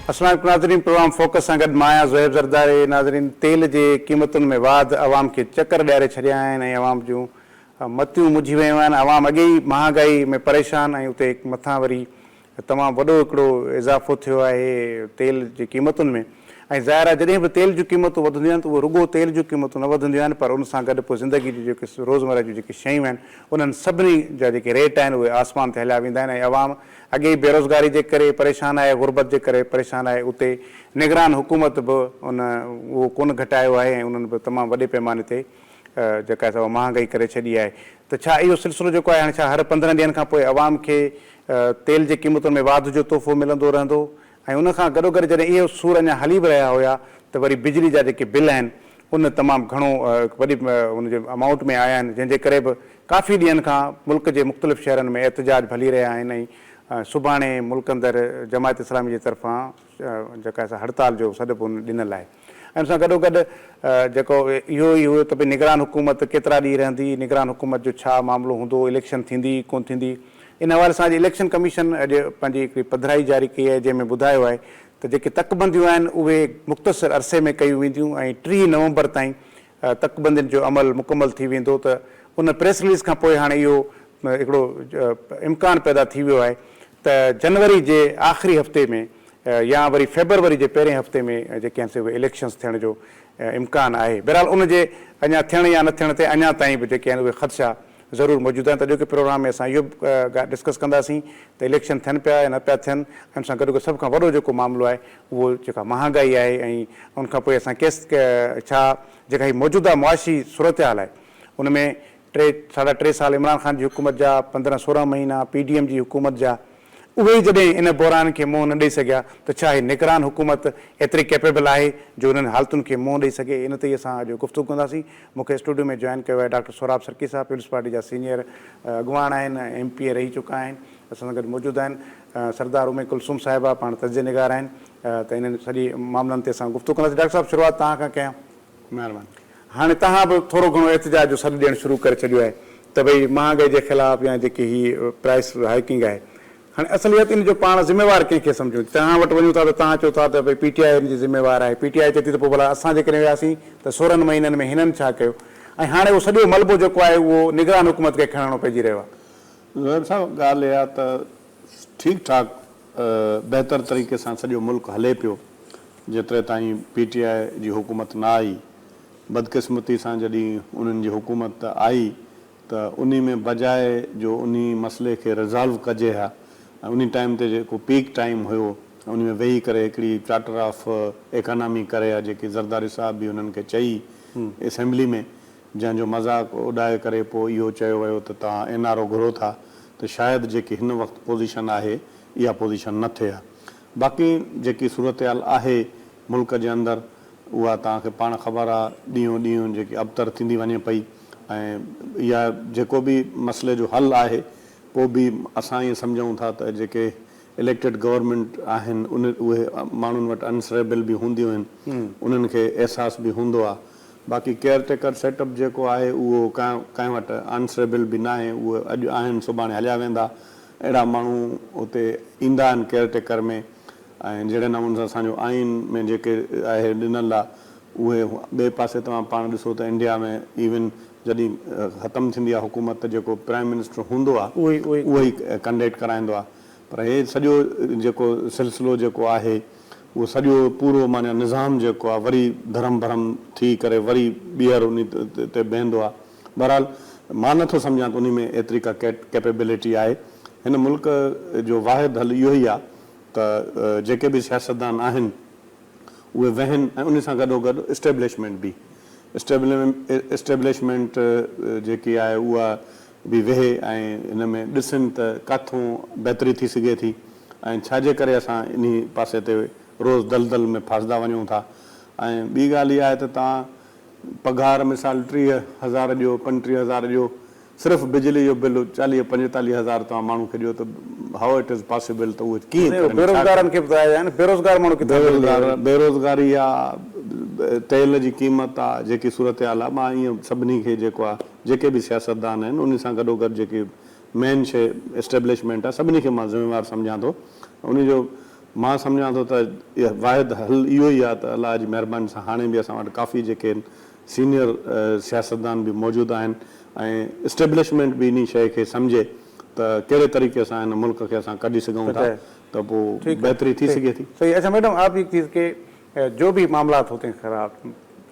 अस्सलाम नाज़रीन, programme focus सां गॾु मां ज़ुहैब ज़रदारी। नाज़रीन, तेल जे क़ीमतुनि में वाध अवाम खे चकर ॾियारे छॾिया आहिनि ऐं अवाम जूं मतियूं मुझी वियूं आहिनि। अवाम अॻे ई महांगाई में परेशान ऐं उते मथां वरी तमामु वॾो हिकिड़ो इज़ाफ़ो थियो आहे तेल जी क़ीमतुनि में। ऐं ज़ाहिर आहे जॾहिं बि तेल जूं क़ीमतूं वधंदियूं आहिनि त उहो रुॻो तेल जूं क़ीमतूं न वधंदियूं आहिनि, पर उन सां गॾु पोइ ज़िंदगी जी जेके रोज़मर्रा जूं जेके शयूं आहिनि उन्हनि सभिनी जा जेके रेट आहिनि उहे आसमान ते हलिया वेंदा आहिनि। ऐं अवाम अॻे ई बेरोज़गारी जे करे परेशान आहे, गुरबत जे करे परेशान आहे। उते निगरान हुकूमत बि उहो कोन घटायो आहे ऐं उन्हनि बि तमामु वॾे पैमाने ते जेका आहे महांगाई करे छॾी आहे। त छा इहो सिलसिलो जेको आहे हाणे छा हर 15 ॾींहंनि खां पोइ अवाम खे तेल जे क़ीमतुनि में वाध जो तोहफ़ो मिलंदो रहंदो? ऐं उनखां गॾोगॾु जॾहिं इहो सूर अञा हली बि रहिया हुया त वरी बिजली जा जेके बिल आहिनि उन तमामु घणो वॾी उनजे अमाउंट में आया आहिनि, जंहिंजे करे बि काफ़ी ॾींहंनि खां मुल्क जे मुख़्तलिफ़ शहरनि में एहतजाज हली रहिया आहिनि। ऐं सुभाणे मुल्क अंदरि जमायत इस्लामी जे तरफ़ां जेका आहे हड़ताल जो सॾु ॾिनल आहे। ऐं उन सां गॾोगॾु जेको इहो ई हुयो त भई निगरान हुकूमत केतिरा ॾींहं रहंदी, निगरान हुकूमत जो छा मामिलो हूंदो, इलेक्शन थींदी कोन थींदी। इन हवाले सां अॼु इलेक्शन कमीशन अॼु पंहिंजी हिकिड़ी पधिराई जारी कई आहे, जंहिंमें ॿुधायो आहे त जेके तकबंदियूं आहिनि उहे मुख़्तसिर अरसे में कयूं वेंदियूं ऐं 3 नवंबर ताईं तकबंदियुनि जो अमल मुकमल थी वेंदो। त उन प्रेस रिलीज़ खां पोइ हाणे इहो हिकिड़ो इम्कानु पैदा थी वियो आहे त जनवरी जे आख़िरी हफ़्ते में या वरी फेबरवरी जे पहिरें हफ़्ते में जेके आहिनि से उहे इलेक्शन्स थियण जो इम्कानु आहे। बहरहाल उनजे अञा थियण या न थियण ते अञा ताईं बि जेके आहिनि उहे ख़दशा ज़रूरु मौजूदु आहिनि। त अॼोके प्रोग्राम में असां इहो डिस्कस कंदासीं त इलेक्शन थियनि पिया या न पिया थियनि। हुन सां गॾोगॾु सभ खां वॾो जेको मामिलो आहे उहो जेका महांगाई आहे ऐं उनखां पोइ असां छा जेका हीअ मौजूदा मुआशी सूरत हाल आहे उन में 3.5 साल इमरान ख़ान जी हुकूमत जा, 15-16 महीना PDM जी हुकूमत जा, उहे ई जॾहिं इन बहरान खे मुंहुं न ॾेई सघिया त छा हीअ निगरान हुकूमत एतिरी कैपेबल आहे जो उन्हनि हालतुनि खे मुंहुं ॾेई सघे? इन ते ई असां अॼु गुफ़्तगू कंदासीं। मूंखे स्टूडियो में जॉइन कयो आहे डॉक्टर सोराब सर्की साहब, पीपल्स पार्टी जा सीनियर अॻुवान आहिनि, MP रही चुका आहिनि, असां सां गॾु मौजूदु आहिनि। सरदार उमे कुलसूम साहिबा पाण तजिया निगार आहिनि। त इन्हनि सॼी मामलनि ते असां गुफ़्तगू कंदासीं। डॉक्टर साहिबु शुरूआति तव्हां खां कयां। महिरबानी। हाणे तव्हां बि थोरो घणो एहतजाज जो सॾु ॾियणु शुरू करे छॾियो आहे त भई महांगाई जे ख़िलाफ़ु या जेकी हीअ प्राइस हाइकिंग आहे, हाणे असलियत इन जो पाण ज़िम्मेवार कंहिंखे सम्झूं? तव्हां वटि वञूं था त तव्हां चओ था त भई PTI जी ज़िम्मेवार आहे, PTI चए थी त पोइ भला असां जेकॾहिं वियासीं त 16 महीननि में हिननि छा कयो, ऐं हाणे उहो सॼो मलबो जेको आहे उहो निगरान हुकूमत खे खणणो पइजी रहियो आहे। ज़ुहैब साहब, ॻाल्हि इहा त ठीकु ठाक बहितर तरीक़े सां सॼो मुल्क हले पियो जेतिरे ताईं PTI जी हुकूमत न आई। बदकिस्मती सां जॾहिं उन्हनि जी हुकूमत आई त उन में बजाए जो उन मसइले खे रिज़ॉल्व कजे हा, ऐं उन टाइम ते जेको पीक टाइम हुयो उन में वेही करे हिकिड़ी चार्टर ऑफ इकॉनॉमी करे आहे जेकी ज़रदारी साहब बि उन्हनि खे चई असेंबली में, जंहिंजो मज़ाक उॾाए करे पोइ इहो चयो वियो त तव्हां NRO घुरो था, त शायदि जेकी हिन वक़्तु पोज़ीशन आहे इहा पोज़ीशन न थिए हा। बाक़ी जेकी सूरत हाल आहे मुल्क जे अंदरि उहा तव्हांखे पाण ख़बर आहे, ॾींहों ॾींहुं जेकी अबतर थींदी वञे पई। ऐं इहा जेको बि मसइले जो हल आहे पोइ बि असां ईअं सम्झूं था त जेके इलेक्टेड गवर्नमेंट आहिनि उहे माण्हुनि वटि आंसरेबल बि हूंदियूं आहिनि, उन्हनि खे अहसासु बि हूंदो आहे। बाक़ी केयरटेकर सेटअप जेको आहे उहो कंहिं वटि आंसरेबल बि न आहे, उहे अॼु आहिनि सुभाणे हलिया वेंदा। अहिड़ा माण्हू उते ईंदा आहिनि केयरटेकर में। ऐं जहिड़े नमूने सां असांजो आइन में जेके आहे ॾिनल आहे उहे ॿिए पासे तव्हां पाण ॾिसो त इंडिया में इवन जॾहिं ख़तमु थींदी आहे हुकूमत त जेको प्राइम मिनिस्टर हूंदो आहे उहो ई कंडक्ट कराईंदो आहे। पर हे सॼो जेको सिलसिलो जेको आहे उहो सॼो पूरो माना निज़ाम जेको आहे वरी धरम भरम थी करे वरी ॿीहर उन ते बीहंदो आहे। बहरहाल मां नथो सम्झां त उन में एतिरी का कैपेबिलिटी आहे। हिन मुल्क जो वाहिद हल इहो ई आहे त जेके बि सियासतदान आहिनि उहे वहनि ऐं उन सां गॾोगॾु इस्टेब्लिशमेंट बि इस्टेब्लिशमेंट जेकी आहे उहा बि वेहे ऐं हिन में ॾिसनि त किथां बहितरी थी सघे थी ऐं छाजे करे असां इन पासे ते रोज़ दलदल में फासदा वञूं था। ऐं ॿी ॻाल्हि इहा आहे त तव्हां पघार मिसाल 30,000 ॾियो, 35,000 ॾियो, सिर्फ़ु बिजली जो बिल 40-45,000 तव्हां माण्हू खे ॾियो त हाउ इट इज़ पॉसिबल? त उहे कीअं बेरोज़गारनि खे ॿुधाया न, बेरोज़गार माण्हू किथे? बेरोज़गारी आहे, तेल जी क़ीमत आहे, जेकी सूरत हाल आहे। मां ईअं सभिनी खे जेको आहे जेके बि सियासतदान आहिनि उन सां गॾोगॾु जेकी मेन शइ इस्टेब्लिशमेंट आहे सभिनी खे मां ज़िम्मेवार सम्झां थो। उनजो मां सम्झां थो त इहा वाहिद हल इहो ई आहे त अलाह जी महिरबानी सां हाणे बि असां वटि काफ़ी जेके आहिनि सीनियर सियासतदान बि मौजूदु आहिनि ऐं इस्टेब्लिशमेंट बि इन शइ खे सम्झे त कहिड़े तरीक़े सां हिन मुल्क खे असां कढी सघूं था त पोइ बहितरी थी सघे थी। सही। अच्छा मैडम, आप एक चीज़ के जो भी मामलात होते हैं ख़राब,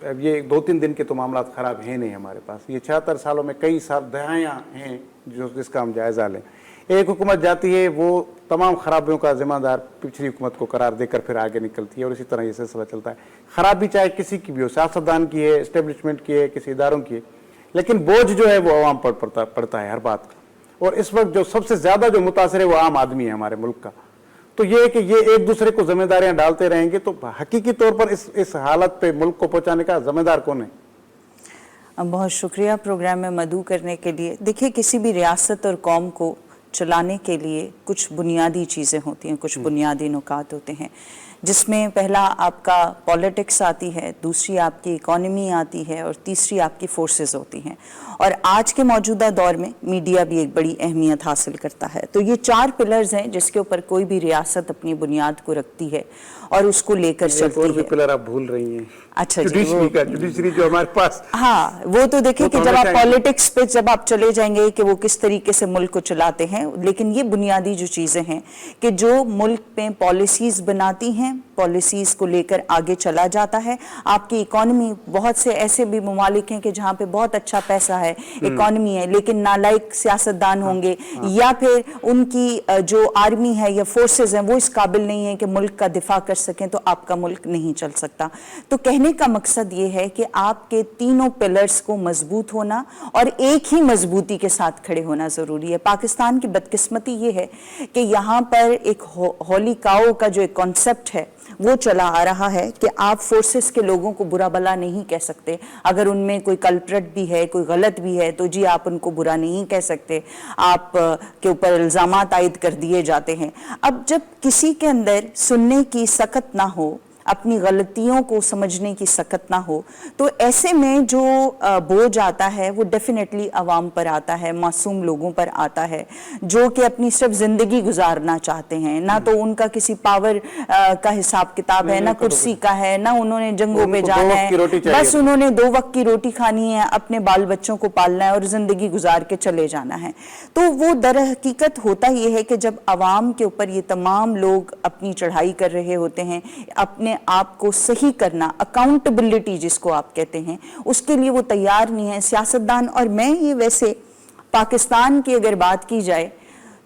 अब ये 2-3 दिन के तो मामलात ख़राब हैं नहीं हमारे पास, ये 76 सालों में कई साल दहाइयाँ हैं जिसका हम जायज़ा लें। एक हुकूमत जाती है, वो तमाम खराबियों का जिम्मेदार पिछली हुकूमत को करार देकर फिर आगे निकलती है और इसी तरह ये सिलसिला चलता है। खराबी चाहे किसी की भी हो, सियासतदान की है, इस्टेब्लिशमेंट की है, किसी इदारों की है, लेकिन बोझ जो है वो अवाम पर पड़ता है हर बात का। और इस वक्त जो सबसे ज़्यादा जो मुतासर है वो आम आदमी है हमारे मुल्क का। तो ये है कि ये एक दूसरे को जिम्मेदारियां डालते रहेंगे तो हकीकी तौर पर इस हालत पे मुल्क को पहुंचाने का जिम्मेदार कौन है? बहुत शुक्रिया प्रोग्राम में मदऊ करने के लिए। देखिए, किसी भी रियासत और कौम को चलाने के लिए कुछ बुनियादी चीज़ें होती हैं, कुछ बुनियादी नुकात होते हैं, जिसमें पहला आपका पॉलिटिक्स आती है, दूसरी आपकी इकॉनमी आती है और तीसरी आपकी फोर्सेस होती हैं। और आज के मौजूदा दौर में मीडिया भी एक बड़ी अहमियत हासिल करता है। तो ये 4 पिलर्स हैं जिसके ऊपर कोई भी रियासत अपनी बुनियाद को रखती है और उसको लेकर चलती है। और भी पिलर आप भूल रही हैं। अच्छा, जुडिशरी जो हमारे पास, हाँ, वो तो देखिए कि जब आप पॉलिटिक्स पे जब आप चले जाएंगे कि वो किस तरीके से मुल्क को चलाते हैं, लेकिन ये बुनियादी जो चीज़ें हैं कि जो मुल्क में पॉलिसीज बनाती हैं, पॉलिसीज को लेकर आगे चला जाता है। आपकी इकॉनमी, बहुत से ऐसे भी ममालिक हैं कि जहाँ पे बहुत अच्छा पैसा है, इकॉनमी है, लेकिन नालायक सियासतदान होंगे या फिर उनकी जो आर्मी है या फोर्सेज हैं वो इस काबिल नहीं है कि मुल्क का दिफा कर सकें, तो आपका मुल्क नहीं चल सकता। तो कहने का मकसद ये है कि आपके तीनों पिलर्स को मजबूत होना और एक ही मजबूती के साथ खड़े होना ज़रूरी है। पाकिस्तान की बदकिस्मती ये है कि यहाँ पर एक होली काओ का जो एक कॉन्सेप्ट है वो चला आ रहा है कि आप फोर्सेस के लोगों को बुरा भला नहीं कह सकते। अगर उनमें कोई कल्प्रेट भी है, कोई गलत भी है, तो जी आप उनको बुरा नहीं कह सकते, आप के ऊपर इल्ज़ामात आयद कर दिए जाते हैं। अब जब किसी के अंदर सुनने की सकत ना हो, अपनी गलतियों को समझने की सकत ना हो, तो ऐसे में जो बोझ आता है वो डेफिनेटली अवाम पर आता है, मासूम लोगों पर आता है, जो कि अपनी सिर्फ जिंदगी गुजारना चाहते हैं। ना तो उनका किसी पावर का हिसाब किताब है, ना कुर्सी का है, ना उन्होंने जंगों में जाना है, बस उन्होंने 2 वक्त की रोटी खानी है, अपने बाल बच्चों को पालना है और जिंदगी गुजार के चले जाना है। तो वो दर हकीकत होता ये है कि जब अवाम के ऊपर ये तमाम लोग अपनी चढ़ाई कर रहे होते हैं, अपने आप को सही करना, अकाउंटेबिलिटी जिसको आप कहते हैं, उसके लिए वो तैयार नहीं है सियासतदान। और मैं ये वैसे पाकिस्तान की अगर बात की जाए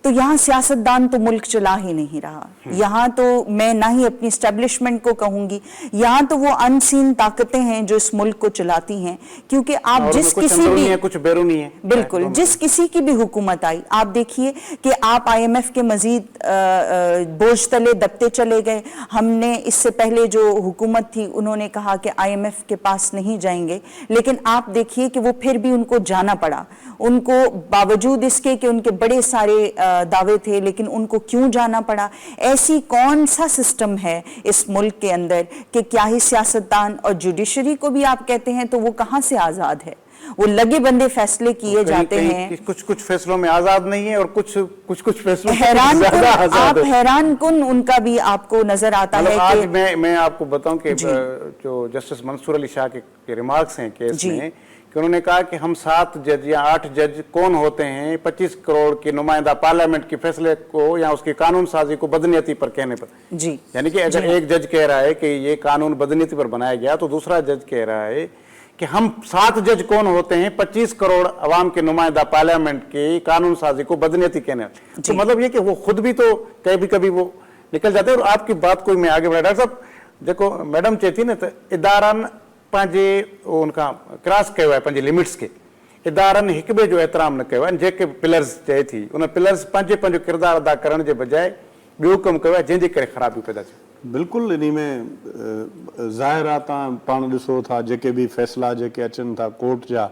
तो यहाँ सियासतदान तो मुल्क चला ही नहीं रहा। यहाँ तो मैं ना ही अपनी एस्टेब्लिशमेंट को कहूंगी, यहाँ तो वो अनसीन ताकतें हैं जो इस मुल्क को चलाती हैं। क्योंकि आप जिस किसी भी, कुछ बैरूनी है, बिल्कुल, जिस किसी की भी हुकूमत आई, आप देखिए कि आप IMF के मजीद बोझ तले दबते चले गए। हमने इससे पहले जो हुकूमत थी उन्होंने कहा कि IMF के पास नहीं जाएंगे, लेकिन आप देखिए कि वो फिर भी उनको जाना पड़ा। उनको बावजूद इसके कि उनके बड़े सारे दावे थे, लेकिन उनको क्यों जाना पड़ा? ऐसी कौन सा सिस्टम है इस मुल्क के अंदर कि क्या ही सियासतदान और जुडिशरी को भी आप कहते हैं तो वो कहाँ से आज़ाद है? वो लगे बंदे फैसले किए जाते हैं। कुछ फैसलों में आजाद नहीं है और कुछ फैसलों आप हैरान कुन उनका भी आपको नजर आता है। आज मैं आपको बताऊं कि जो जस्टिस मंसूर अली शाह के रिमार्क्स हैं केस में, कि उन्होंने कहा कि हम 7 जज या 8 जज कौन होते हैं 25 करोड़ के नुमाइंदा पार्लियामेंट के फैसले को या उसकी कानून साजी को बदनीयती पर कहने पर। जी, यानी कि अगर एक जज कह रहा है कि ये कानून बदनीयती पर बनाया गया, तो दूसरा जज कह रहा है कि हम 7 जज कौन होते हैं 25 करोड़ अवाम के नुमाइंदा पार्लियामेंट की कानून साजी को बदनीयती कहने। तो मतलब ये कि वो खुद भी तो कभी कभी वो निकल जाते हैं। और आपकी बात को मैं आगे बढ़ा, डॉक्टर साहब देखो, मैडम चई थी न त इदारनि पंहिंजे उनखां क्रॉस कयो आहे, पंहिंजे लिमिट्स के इदारनि हिक ॿिए जो एतिराम न कयो आहे। जेके पिलर्स चए थी उन पिलर्स पंहिंजो किरदारु अदा करण जे बजाए ॿियो कमु कयो आहे, जंहिंजे करे ख़राबियूं पैदा थियूं। बिल्कुलु इन में ज़ाहिर आहे, तव्हां पाण ॾिसो था जेके बि फ़ैसिला जेके अचनि था कोर्ट जा,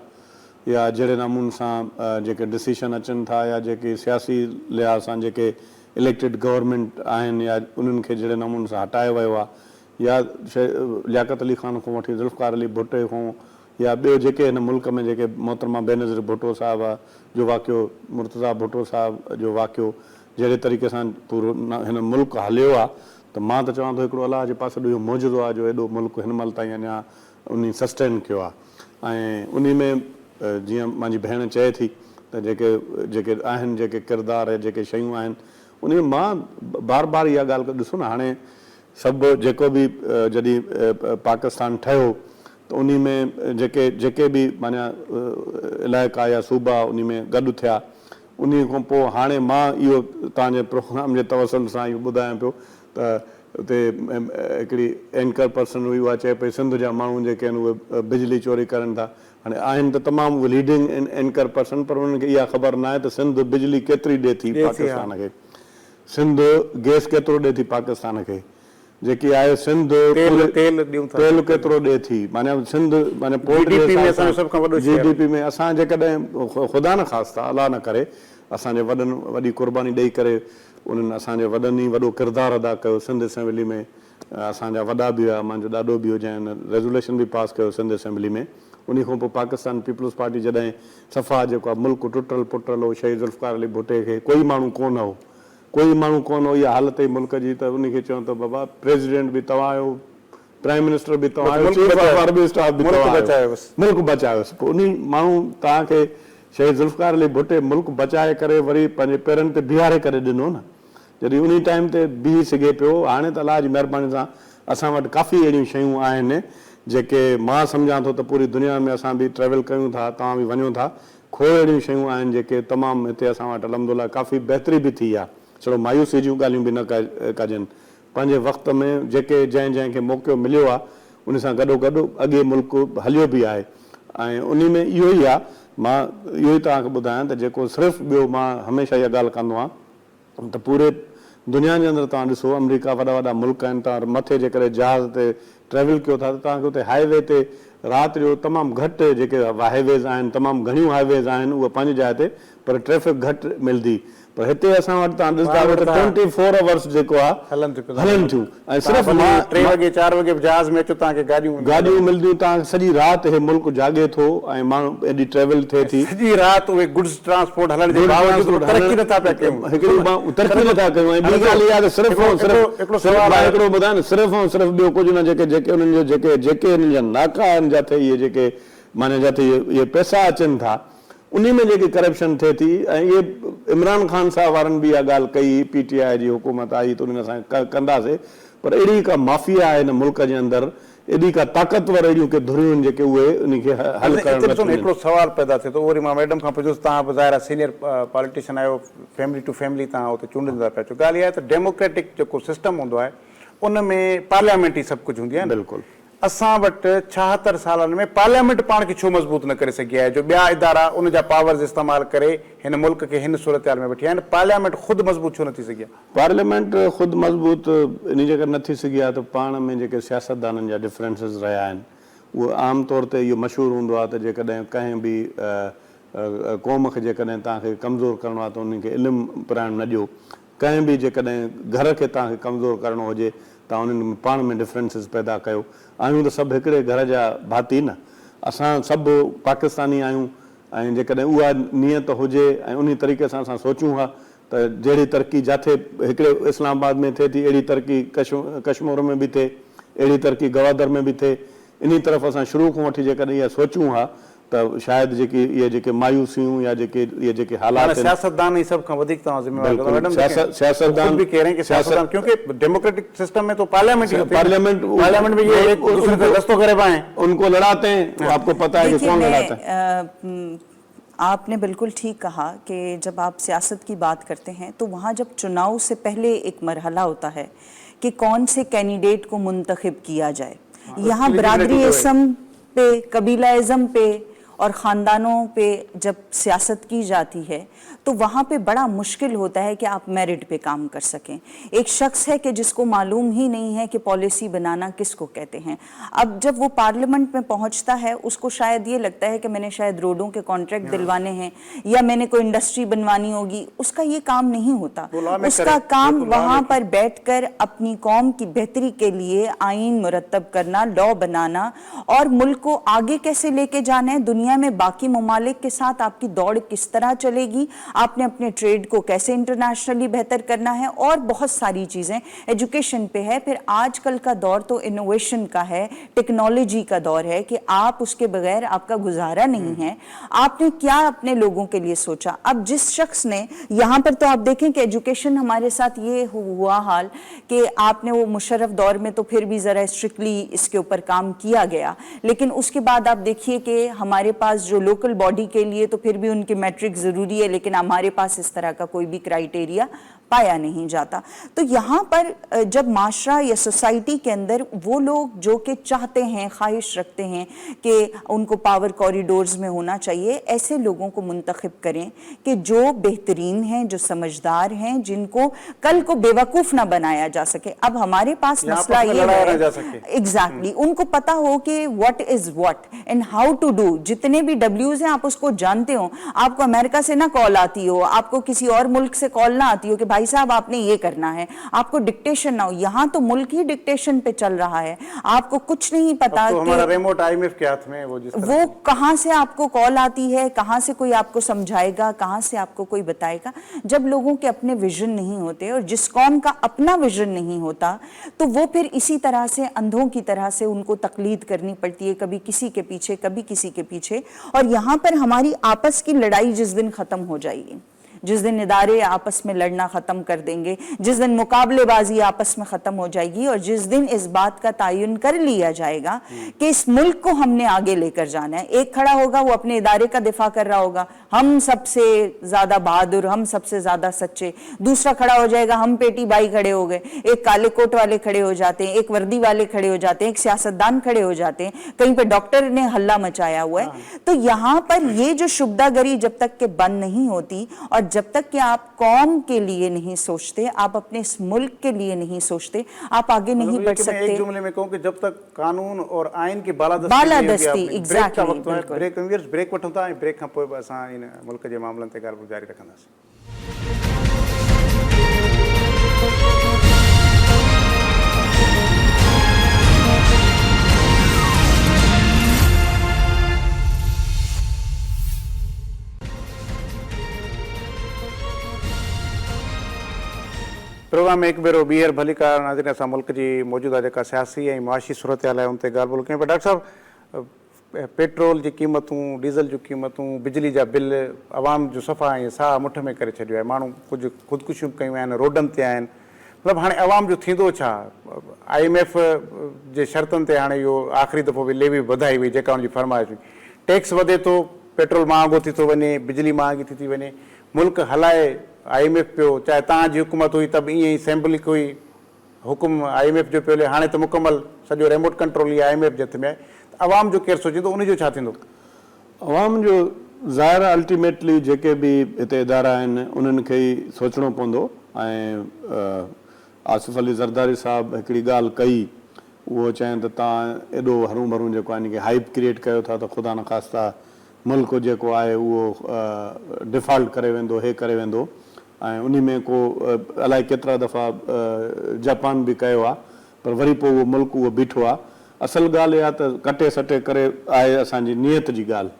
या जहिड़े नमूने सां जेके डिसीशन अचनि था, या जेके सियासी लिहाज़ सां जेके इलेक्टेड गवर्नमेंट आहिनि, या उन्हनि खे जहिड़े नमूने सां हटायो वियो आहे, या लियाकत अली ख़ान खां वठी ज़ुल्फ़िकार अली भुट्टो खां, या ॿियो जेके हिन मुल्क में जेके मोहतरमा बेनज़ीर भुट्टो साहिब जो वाक़ियो, मुर्तज़ा भुट्टो साहिब जो वाक़ियो, जहिड़े तरीक़े सां पूरो हिन मुल्क हलियो आहे, त मां त चवां थो हिकिड़ो अलाह जे पासे इहो मौजूदो आहे जो एॾो मुल्क हिन महिल ताईं अञा उन सस्टेन कयो आहे ऐं उन में जीअं मुंहिंजी भेण चए थी त जेके आहिनि जेके किरदार जेके शयूं आहिनि उन में मां बार बार इहा ॻाल्हि ॾिसो न हाणे सभु जेको बि जॾहिं पाकिस्तान ठहियो त उन में जेके बि माना इलाइक़ा या सूबा उन में गॾु थिया उन खां पोइ हाणे मां इहो तव्हांजे प्रोग्राम जे तवसल सां इहो ॿुधायां पियो त उते हिकिड़ी एंकर पर्सन हुई उहा चए पई सिंध जा माण्हू जेके आहिनि उहे बिजली चोरी करनि था हाणे आहिनि त तमामु लीडिंग एंकर पर्सन पर उन्हनि खे इहा ख़बर न आहे त सिंध बिजली केतिरी ॾिए थी पाकिस्तान खे सिंध गैस केतिरो ॾिए थी पाकिस्तान खे जेकी आहे सिंध तेल केतिरो ॾिए थी माना सिंध माना GDP में असां जेकॾहिं ख़ुदा न ख़ासि अलाह न करे असांजे वॾी क़ुर्बानी ॾेई करे उन्हनि असांजे वॾनि ई वॾो किरदारु अदा कयो सिंध असेंबली में असांजा वॾा बि हुआ मुंहिंजो ॾाॾो बि हो जंहिं रेज़ोल्यूशन बि पास कयो सिंध असेंबली में उन खां पोइ पाकिस्तान पीपल्स पार्टी जॾहिं सफ़ा जेको आहे मुल्क टुटल पुटल हो शहीद ज़ुल्फ़िकार अली भुट्टे खे कोई माण्हू कोन हो इहा हालत ई मुल्क जी त उनखे चयूं त बाबा प्रेसिडेंट बि तव्हां आहियो प्राइम मिनिस्टर बि तव्हां आहियो मुल्क बचायोसि पोइ उन माण्हू तव्हांखे शहीद ज़ुल्फ़िकार अली भुट्टे मुल्क बचाए करे वरी पंहिंजे पेरनि ते बीहारे करे ॾिनो न जॾहिं उन टाइम ते बीह सघे पियो हाणे त अलाह जी महिरबानी सां असां वटि काफ़ी अहिड़ियूं शयूं आहिनि जेके मां सम्झां थो त पूरी दुनिया में असां बि ट्रेवल कयूं था तव्हां बि वञो था खोड़ अहिड़ियूं शयूं आहिनि जेके तमामु हिते असां वटि अलहमदुलिल्लाह काफ़ी बहितरी बि थी आहे चलो मायूसी जूं ॻाल्हियूं बि न कजनि पंहिंजे वक़्त में जेके जंहिंखे मौक़ो मिलियो आहे उन सां गॾोगॾु अॻे मुल्क हलियो बि आहे ऐं उन में इहो ई आहे मां इहो ई तव्हांखे ॿुधायां त जेको सिर्फ़ु ॿियो मां हमेशह इहा ॻाल्हि कंदो आहियां त पूरे दुनिया जे अंदरि तव्हां ॾिसो अमेरिका वॾा मुल्क आहिनि तव्हां मथे जे करे जहाज़ ते ट्रेवल कयो था त तव्हांखे उते हाईवे ते राति जो तमामु घटि जेके हाईवेज़ आहिनि तमामु घणियूं हाईवेज़ आहिनि उहे पंहिंजी जाइ ते पर ट्रैफ़िक घटि मिलंदी पर हिते असां वटि तव्हां ॾिसंदा 24 आवर्स जेको आहे हलनि थियूं ऐं सिर्फ़ु 3 वॻे 4 वॻे जहाज़ में अचो तव्हांखे गाॾियूं मिलंदियूं तव्हांखे सॼी राति हे मुल्क जाॻे थो ऐं माण्हू एॾी ट्रेवल थिए थी सॼी राति उहे गुड्स ट्रांसपोर्ट हलण जे बावजूदि तरक़ी नथा पिया कयूं तरक़ी नथा कयूं ऐं ॿी ॻाल्हि इहा त सिर्फ़ु ॿुधायो न सिर्फ़ु ऐं सिर्फ़ु ॿियो कुझु न जेके उन्हनि जो जेके हिननि जा नाका आहिनि जिथे इहे जेके माने जिथे इहे पैसा अचनि था उन में जेकी करप्शन थिए थी ऐं इहे इमरान ख़ान साहब वारनि बि इहा ॻाल्हि कई PTI जी हुकूमत आई त उन्हनि असां कंदासीं पर अहिड़ी का माफ़िया आहे हिन मुल्क जे अंदरि एॾी का ताक़तवर अहिड़ियूं के धुरियूं आहिनि जेके उहे उनखे हल करण हिकिड़ो सवाल पैदा थिए थो वरी मां मैडम खां पुछुसि तव्हां बि ज़ाहिर सीनियर पॉलिटिशियन आहियो फैमिली टू फैमिली तव्हां हुते चूंडींदा पिया अचो ॻाल्हि इहा आहे त डेमोक्रेटिक जेको सिस्टम हूंदो आहे उन में पार्लियामेंट ई सभु कुझु हूंदी आहे बिल्कुलु असां वटि 76 सालनि में पार्लियामेंट पाण खे छो मज़बूत न करे सघी आहे जो ॿिया इदारा उन जा पावर्स इस्तेमालु करे हिन मुल्क खे हिन सूरत में वठी आया आहिनि पार्लियामेंट ख़ुदि मज़बूत छो नथी सघी आहे पार्लियामेंट ख़ुदि मज़बूत इन जे करे नथी सघी आहे त पाण में जेके सियासतदाननि जा डिफरेंसिस रहिया आहिनि उहो आम तौर ते इहो मशहूरु हूंदो आहे त जेकॾहिं कंहिं बि क़ौम खे जेकॾहिं तव्हांखे कमज़ोर करिणो आहे त उनखे इल्मु पिराइणु न ॾियो कंहिं बि जेकॾहिं घर खे तव्हांखे कमज़ोर करिणो हुजे तव्हां उन्हनि में पाण में डिफरेंसिस पैदा कयो आहियूं त सभु हिकिड़े घर जा भाती न असां सभु पाकिस्तानी आहियूं ऐं जेकॾहिं उहा नियत हुजे ऐं उन तरीक़े सां असां सोचूं हा त जहिड़ी तरक़ी जिथे हिकिड़े इस्लामाबाद में थिए थी अहिड़ी तरक़ी कश्मीर में बि थिए अहिड़ी तरक़ी गवादर में बि थिए इन तरफ़ असां शुरू खां वठी जेकॾहिं इहा सोचूं हा त शायदि इहे जेके मायूसियूं या जेके हालात सियासतदान ई सभु खां वधीक तव्हां ज़िम्मेवार सियासतदान भी कह रहे हैं कि सियासतदान क्योंकि डेमोक्रेटिक सिस्टम में तो पार्लियामेंट में ये एक दूसरे से दस्तों करे पाए उनको लड़ाते हैं आपको पता है कि कौन लड़ाता है आपने बिल्कुल ठीक कहा कि जब आप सियासत की बात करते हैं तो वहाँ जब चुनाव से पहले एक मरहला होता है कि कौन से कैंडिडेट को मुंतखब किया जाए यहाँ बरादरी इस्म पे कबीला इज़्म पे और ख़ानदानों पे जब सियासत की जाती है तो वहाँ पे बड़ा मुश्किल होता है कि आप मेरिट पे काम कर सकें एक शख्स है कि जिसको मालूम ही नहीं है कि पॉलिसी बनाना किसको कहते हैं अब जब वो पार्लियामेंट में पहुँचता है उसको शायद ये लगता है कि मैंने शायद रोडों के कॉन्ट्रैक्ट दिलवाने हैं या मैंने कोई इंडस्ट्री बनवानी होगी उसका ये काम नहीं होता उसका काम वहाँ पर बैठकर अपनी कौम की बेहतरी के लिए आइन मुरतब करना लॉ बनाना और मुल्क को आगे कैसे लेके जाना है दुनिया दुनिया में बाकी ममालिक के साथ आपकी दौड़ किस तरह चलेगी, आपने अपने ट्रेड को कैसे इंटरनेशनली बेहतर करना है, और बहुत सारी चीज़ें एजुकेशन पे है। फिर आजकल का दौर तो इनोवेशन का है, टेक्नोलॉजी का दौर है कि आप उसके बगैर आपका गुजारा नहीं है। आपने क्या अपने लोगों के लिए सोचा? अब जिस शख्स ने यहाँ पर, तो आप देखें कि एजुकेशन हमारे साथ ये हुआ हाल कि आपने वो मुशर्रफ दौर में तो फिर भी ज़रा स्ट्रिक्टली इसके ऊपर काम किया गया, लेकिन उसके बाद आप देखिए कि हमारे पास जो लोकल बॉडी के लिए तो फिर भी उनकी मैट्रिक ज़रूरी है, लेकिन हमारे पास इस तरह का कोई भी क्राइटेरिया पाया नहीं जाता। तो यहाँ पर जब माशरा या सोसाइटी के अंदर वो लोग जो कि चाहते हैं, ख्वाहिश रखते हैं कि उनको पावर कॉरिडोर्स में होना चाहिए, ऐसे लोगों को मुंतखब करें कि जो बेहतरीन हैं, जो समझदार हैं, जिनको कल को बेवकूफ़ ना बनाया जा सके। अब हमारे पास मसला ये है, एग्जैक्टली, उनको पता हो कि what is what and how to do. जितने भी डब्ल्यूज हैं आप उसको जानते हो, आपको अमेरिका से ना कॉल आती हो, आपको किसी और मुल्क से कॉल ना आती हो कि भाई साहब आपने ये करना है, आपको डिक्टेशन ना हो। यहाँ तो मुल्क ही डिक्टेशन पे चल रहा है, आपको कुछ नहीं पता तो हमारा रिमोट IMF के हाथ में, वो कहाँ से आपको कॉल आती है, कहाँ से कोई आपको समझाएगा, कहाँ से आपको कोई बताएगा। जब लोगों के अपने विजन नहीं होते और जिस कौम का अपना विजन नहीं होता, तो वो फिर इसी तरह से अंधों की तरह से उनको तकलीद करनी पड़ती है, कभी किसी के पीछे, कभी किसी के पीछे। और यहाँ पर हमारी आपस की लड़ाई जिस दिन खत्म हो जाएगी, जिस दिन इदारे आपस में लड़ना ख़त्म कर देंगे, जिस दिन मुकाबलेबाजी आपस में ख़त्म हो जाएगी, और जिस दिन इस बात का तयन कर लिया जाएगा कि इस मुल्क को हमने आगे लेकर जाना है। एक खड़ा होगा, वो अपने इदारे का दिफा कर रहा होगा, हम सबसे ज़्यादा बहादुर, हम सबसे ज़्यादा सच्चे। दूसरा खड़ा हो जाएगा, हम पेटी भाई खड़े हो गए, एक काले कोट वाले खड़े हो जाते हैं, एक वर्दी वाले खड़े हो जाते हैं, एक सियासतदान खड़े हो जाते हैं, कहीं पे डॉक्टर ने हल्ला मचाया हुआ है। तो यहाँ पर ये जो शुबदागरी जब तक के बंद नहीं होती, और जब तक कि आप कौम के लिए नहीं सोचते, आप अपने इस मुल्क के लिए नहीं सोचते, आप आगे नहीं बढ़ सकते। एक जुमले में कहूं कि जब तक कानून और आइन की बालादस्ती, एग्जैक्टली, ब्रेक वठूं था, ब्रेक खां पोइ असां इन मुल्क जे मामलनि ते ॻाल्हि जारी रखंदासीं। प्रोग्राम में एक भेरो ॿीहर भलीकार नाज़रीन, असां मुल्क जी मौजूदा जेका सियासी ऐं मुआशी सूरत हाल आहे उन ते ॻाल्हि ॿोल कयूं। पर डॉक्टर साहब, पेट्रोल जी क़ीमतूं, डीज़ल जूं क़ीमतूं, बिजली जा बिल, आवाम जो सफ़ा ऐं साह मुठ में करे छॾियो आहे। माण्हू कुझु ख़ुदकुशियूं कयूं आहिनि, रोडनि ते आहिनि। मतिलबु हाणे आवाम जो थींदो छा? IMF जे शर्तनि ते हाणे इहो आख़िरी दफ़ो बि लेवी वधाई हुई, जेका हुनजी फरमाइश हुई। टैक्स वधे थो, पेट्रोल महांगो थी थो वञे, बिजली महांगी थी वञे, मुल्क हलाए IMF पियो। चाहे तव्हांजी हुकूमत हुई त बि ईअं ई सिंबलिक हुई, हुकुम IMF जो पियो हले। हाणे त मुकमल सॼो रिमोट कंट्रोल ई IMF जे हथ में आहे। आवाम जो केरु सोचींदो, उनजो छा थींदो? आवाम जो ज़ाहिर अल्टीमेटली जेके बि हिते इदारा आहिनि उन्हनि खे ई सोचणो पवंदो। ऐं आसिफ अली ज़रदारी साहब हिकिड़ी ॻाल्हि कई, उहो चवनि त तव्हां एॾो हरू भरू जेको आहे इन खे हाइप क्रिएट कयो था त ख़ुदा न ख़ास्ता मुल्क जेको आहे उहो डिफॉल्ट करे वेंदो, हे करे वेंदो। ऐं उन में को अलाए केतिरा दफ़ा जापान बि कयो आहे, पर वरी पोइ उहो मुल्क उहो बीठो आहे। असल ॻाल्हि इहा त कटे सटे करे आहे असांजी नियत जी ॻाल्हि।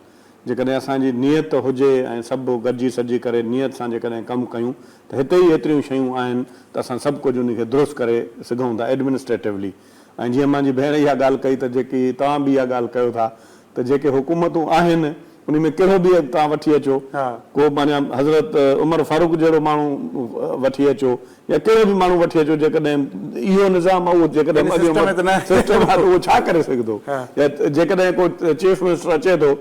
जेकॾहिं असांजी नियत हुजे ऐं सभु गॾिजी सॼी करे नियत सां जेकॾहिं कमु कयूं त हिते ई एतिरियूं शयूं आहिनि त असां सभु कुझु उनखे दुरुस्त करे सघूं था एडमिनिस्ट्रेटिवली। ऐं जीअं मुंहिंजी भेण इहा ॻाल्हि कई त जेकी तव्हां बि इहा ॻाल्हि कयो था त जेके हुकूमतूं आहिनि उन में कहिड़ो बि तव्हां वठी अचो, को माना हज़रत उमर फारूक जहिड़ो माण्हू वठी अचो या कहिड़ो बि माण्हू वठी अचो, जेकॾहिं इहो निज़ाम आहे उहो जेकॾहिं सिस्टम आहे त उहो छा करे सघंदो? या जेकॾहिं को चीफ मिनिस्टर अचे थो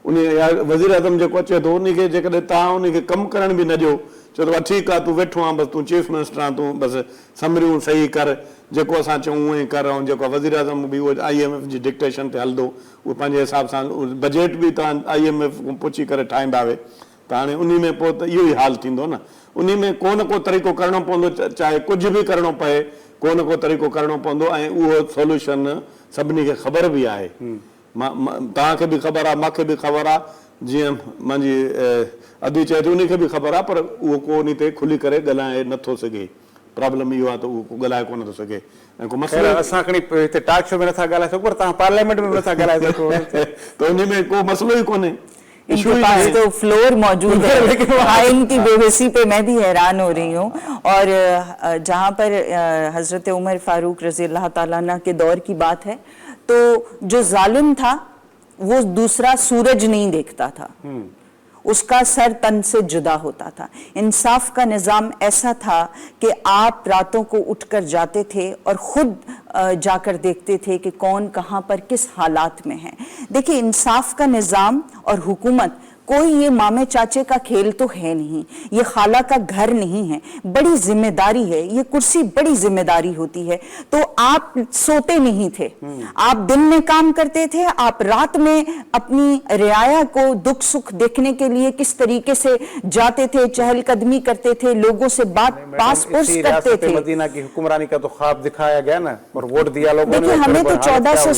उन या वज़ीर आज़म जेको अचे थो उनखे जेकॾहिं तव्हां उनखे कमु करण बि न ॾियो, चओ त ठीकु आहे तूं वेठो आहे, बसि तूं चीफ मिनिस्टर आहे, तूं बसि समरियूं सही कर, जेको असां चऊं उहो ई कर। ऐं जेको वज़ीर आज़म बि उहो IMF जी डिक्टेशन ते हलंदो, उहो पंहिंजे हिसाब सां बजट बि तव्हां IMF पुछी करे ठाहींदा वे। त हाणे उन में पोइ त इहो ई हाल थींदो न। उन में को न को तरीक़ो करिणो पवंदो, चाहे कुझु बि करिणो पए, को न को तरीक़ो करिणो पवंदो। ऐं उहो सोल्यूशन सभिनी खे ख़बर बि आहे, तव्हांखे बि ख़बर आहे, मूंखे बि ख़बर आहे, जीअं मुंहिंजी अदी चए थी उनखे बि ख़बर आहे, पर उहो को उन ते खुली करे ॻाल्हाए नथो सघे। प्रॉब्लम इहो आहे त उहो ॻाल्हाए कोन थो सघे ऐं को ख़ैर, मसइलो असां खणी हिते टॉक शो में नथा ॻाल्हाए सघूं पर तव्हां पार्लियामेंट में बि नथा ॻाल्हाए सघो त उन में को मसइलो ई कोन्हे इनके पास तो फ्लोर मौजूद है। हाँ, इनकी बेबसी पे मैं भी हैरान हो रही हूँ। और जहाँ पर हजरत उमर फारूक रजी अल्लाह ताला अन्हु के दौर की बात है तो जो जालिम था वो दूसरा सूरज नहीं देखता था, उसका सर तन से जुदा होता था। इंसाफ का निज़ाम ऐसा था कि आप रातों को उठकर जाते थे और खुद जाकर देखते थे कि कौन कहाँ पर किस हालात में है। देखिए, इंसाफ का निज़ाम और हुकूमत कोई ये मामे चाचे का खेल तो है नहीं, ये खाला का घर नहीं है, बड़ी जिम्मेदारी है, ये कुर्सी बड़ी जिम्मेदारी होती है। तो आप सोते नहीं थे, आप दिन में काम करते थे, आप रात में अपनी रियाया को दुख सुख देखने के लिए किस तरीके से जाते थे, चहलकदमी करते थे, लोगों से बात पास पुरस करते थे। मदीना की हुक्मरानी का तो ख्वाब दिखाया गया ना और वोट दिया लोगों ने। देखिए, हमें तो 1400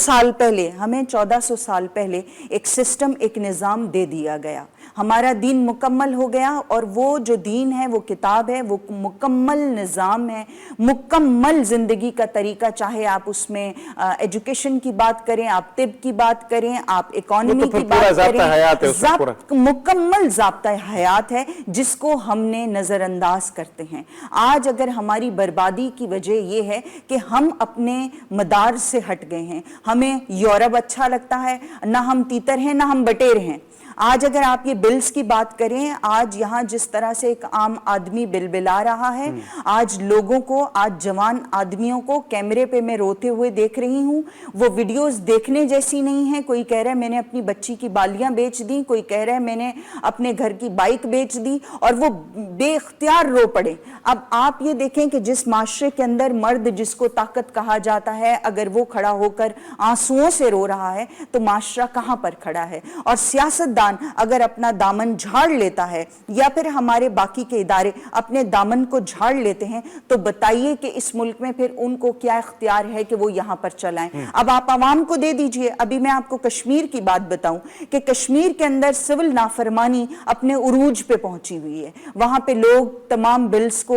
साल पहले एक सिस्टम, एक निज़ाम दे दिया गया, हमारा दीन मुकम्मल हो गया और वो जो दीन है, वो किताब है, वो मुकम्मल निज़ाम है, मुकम्मल जिंदगी का तरीका। चाहे आप उसमें एजुकेशन की बात करें, आप तिब की बात करें, आप इकोनॉमी की बात करें, मुकम्मल ज़ाब्ता हयात है जिसको हमने नज़रअंदाज करते हैं। आज अगर हमारी बर्बादी की वजह ये है कि हम अपने मदार से हट गए हैं, हमें यूरोप अच्छा लगता है, ना हम तीतर हैं ना हम बटेर हैं। आज अगर आप ये बिल्स की बात करें, आज यहाँ जिस तरह से एक आम आदमी बिलबिला रहा है, आज लोगों को, आज जवान आदमियों को कैमरे पे मैं रोते हुए देख रही हूँ, वो वीडियोस देखने जैसी नहीं है। कोई कह रहा है मैंने अपनी बच्ची की बालियां बेच दी, कोई कह रहा है मैंने अपने घर की बाइक बेच दी, और वो बेख्तियार रो पड़े। अब आप ये देखें कि जिस माशरे के अंदर मर्द जिसको ताकत कहा जाता है, अगर वो खड़ा होकर आंसुओं से रो रहा है तो माशरा कहाँ पर खड़ा है। और सियासतदान अगर अपना दामन झाड़ लेता है या फिर हमारे बाकी के इदारे अपने दामन को झाड़ लेते हैं तो बताइए कि इस मुल्क में फिर उनको क्या इख्तियार है कि वो यहाँ पर चलाएं। अब आप आवाम को दे दीजिए। अभी मैं आपको कश्मीर की बात बताऊं कि कश्मीर के अंदर सिविल नाफरमानी अपने उरूज पे पहुंची हुई है। वहां पे लोग तमाम बिल्स को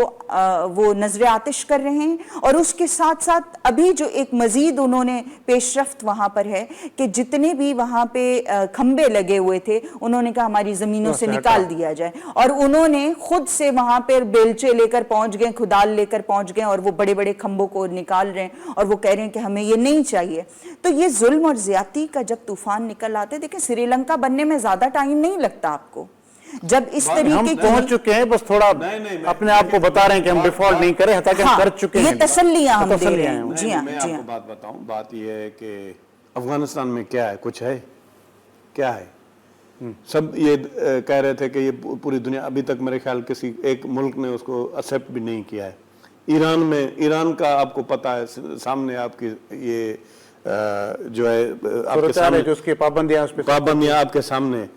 वो नजर आतिश कर रहे हैं और उसके साथ साथ अभी जो एक मजीद उन्होंने पेशरफ्त वहां पर है कि जितने भी वहां पे खंबे लगे हुए थे उन्होंने कहा हमारी जमीनों से निकाल दिया जाए, और उन्होंने खुद से वहां पर बेलचे लेकर पहुंच गए, खुदाल लेकर पहुंच गए और वो बड़े बड़े खंबों को निकाल रहे हैं और वो कह रहे हैं कि हमें ये नहीं चाहिए। तो ये जुल्म और ज्यादती का जब तूफान निकल आते, देखिए श्रीलंका बनने में ज्यादा टाइम नहीं लगता आपको। जब इस तरीके हम पहुंच चुके हैं, बस थोड़ा अपने आप को बता रहे हैं कि हम डिफॉल्ट नहीं करें, हालांकि हम कर चुके हैं। ये तसल्लियां हम दे रहे हैं। जी हां, मैं आपको बात बताऊं, बात ये है कि अफगानिस्तान में क्या है, कुछ है क्या है। सब ये कह रहे थे कि ये पूरी दुनिया, अभी तक मेरे ख्याल किसी एक मुल्क ने उसको एक्सेप्ट भी नहीं किया है। ईरान में, ईरान का आपको पता है, सामने आपकी ये जो है आपके सामने जो उसकी पाबंदियां आपके सामने।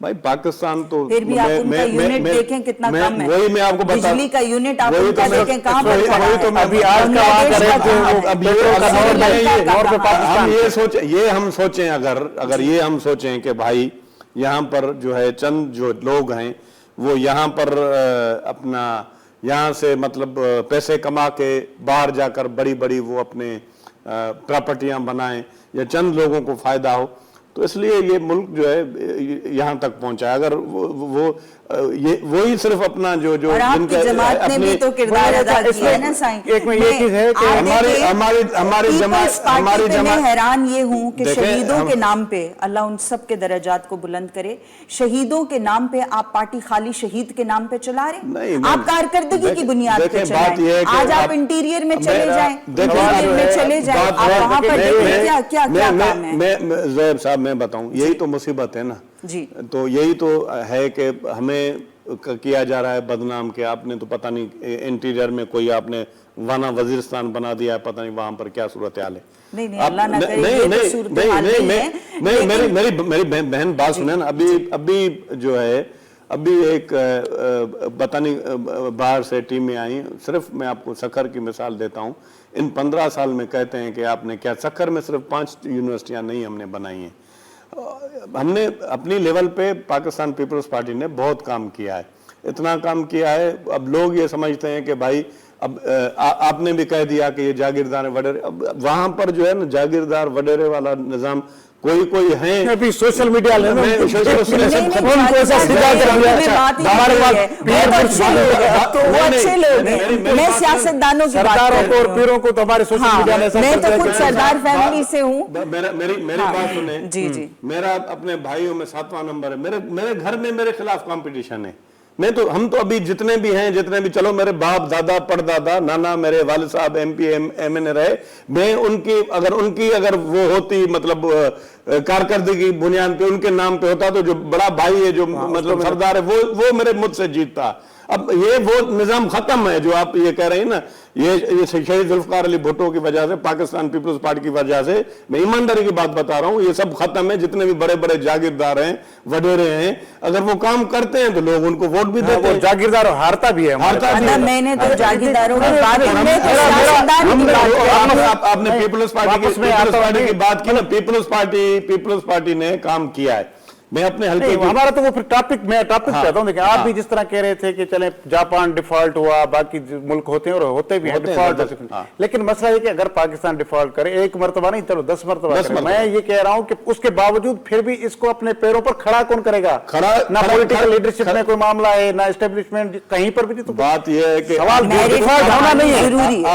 भाई पाकिस्तान तो फिर भी आप उनका यूनिट देखें कितना कम है। वही मैं आपको बता, बिजली का यूनिट आप उनका देखें कहां पर खड़ा है। तो मैं अभी आज का बात कर रहे हम सोचें अगर ये हम सोचें कि भाई यहाँ पर जो है चंद जो लोग हैं वो यहाँ पर अपना यहाँ से मतलब पैसे कमा के बाहर जाकर बड़ी बड़ी वो अपने प्रॉपर्टियां बनाएं या चंद लोगों को फायदा हो, तो इसलिए ये मुल्क जो है यहाँ तक पहुंचा है। अगर वो ही सिर्फ अपना जो जिनका जमात ने भी तो किरदार अदा किया है ना साईं। एक में ये चीज है कि हमारी जमात, मैं हैरान ये हूँ कि शहीदों के नाम पे, अल्लाह उन सब के दर्जात को बुलंद करे, शहीदों के नाम पे आप पार्टी खाली शहीद के नाम पे चला रहे। आप कारकर्दगी की बुनियाद पे चलाएं। आज आप इंटीरियर में चले जाएं, आप वहां पर देखें क्या काम है। ज़ोहैब साहब मैं बताऊं, यही तो मुसीबत है ना जी। तो यही तो है कि हमें किया जा रहा है बदनाम के आपने तो पता नहीं इंटीरियर में कोई आपने वाना वजीरिस्तान बना दिया है, पता नहीं वहां पर क्या सूरत हाल है। नहीं अल्लाह ना करे ये तो सूरत हाल नहीं है। मेरी बहन बात सुने ना, अभी जो है अभी एक पता नहीं बाहर से टीमें आई, सिर्फ मैं आपको सखर की मिसाल देता हूँ। इन 15 साल में कहते हैं कि आपने क्या, सखर में सिर्फ 5 यूनिवर्सिटियां नहीं हमने बनाई हैं। हमने अपनी लेवल पे पाकिस्तान पीपल्स पार्टी ने बहुत काम किया है, इतना काम किया है। अब लोग ये समझते हैं कि भाई اب آپ نے بھی کہہ دیا کہ یہ جاگیردار وڈیرے، اب وہاں پر جو ہے نا جاگیردار وڈیرے والا نظام کوئی ہیں ابھی سوشل میڈیا لے لو، میں سوشل نہیں، میڈیا نہیں، ان کو ایسا سیدھا کر دیا، میں بات ہی ہمارے نہیں پاس ہے، وہ تو اچھے لوگ ہیں، تو وہ اچھے لوگ ہیں، میں سیاستدانوں کی بات سرداروں کر کو اور رہی ہوں۔ پیروں کو تو ہمارے سوشل ہاں، میڈیا نے ایسا میں کر تو دیا خود کہ سردار فیملی سے ہوں۔ میری بات سنیں، جی میرا اپنے بھائیوں میں 7واں نمبر ہے، میرے گھر میں میرے خلاف کمپٹیشن ہے، ہم تو ابھی جتنے بھی چلو میرے باپ دادا پردادا نانا میرے والد صاحب ایم پی ایم این اے رہے، میں ان کی اگر وہ ہوتی مطلب کارکردگی بنیاد پہ ان کے نام پہ ہوتا تو جو بڑا بھائی ہے جو مطلب سردار ہے وہ میرے مجھ سے جیتتا۔ اب یہ وہ نظام ختم ہے جو آپ یہ کہہ رہے ہیں نا، یہ شہید ذوالفقار علی بھٹو کی وجہ سے، پاکستان پیپلز پارٹی کی وجہ سے، میں ایمانداری کی بات بتا رہا ہوں، یہ سب ختم ہے۔ جتنے بھی بڑے بڑے جاگیردار ہیں وڈیرے ہیں، اگر وہ کام کرتے ہیں تو لوگ ان کو ووٹ بھی دیتے ہیں۔ جاگیردار ہارتا بھی ہے، میں نے تو جاگیرداروں کی بات میں تو سیاستدان کی بات کر رہی ہوں۔ آپ نے پیپلز پارٹی کی بات کی نا، پیپلز پارٹی نے کام کیا ہے، میں اپنے حلقے ہمارا تو وہ پھر میں ٹاپک کہتا ہوں، لیکن آپ بھی جس طرح کہہ رہے تھے کہ چلیں جاپان ڈیفالٹ ہوا، باقی ملک ہوتے ہیں اور ہوتے بھی ہیں ڈیفالٹ، لیکن مسئلہ یہ کہ اگر پاکستان ڈیفالٹ کرے 1 مرتبہ نہیں چلو 10 مرتبہ کرے، میں یہ کہہ رہا ہوں کہ اس کے باوجود پھر بھی اس کو اپنے پیروں پر کھڑا کون کرے گا؟ نہ پولیٹیکل لیڈرشپ میں کوئی معاملہ ہے، نہ اسٹیبلشمنٹ کہیں پر بھی، تو بات یہ ہے کہ سوال ڈیفالٹ ہونا نہیں ہے ضروری ہے،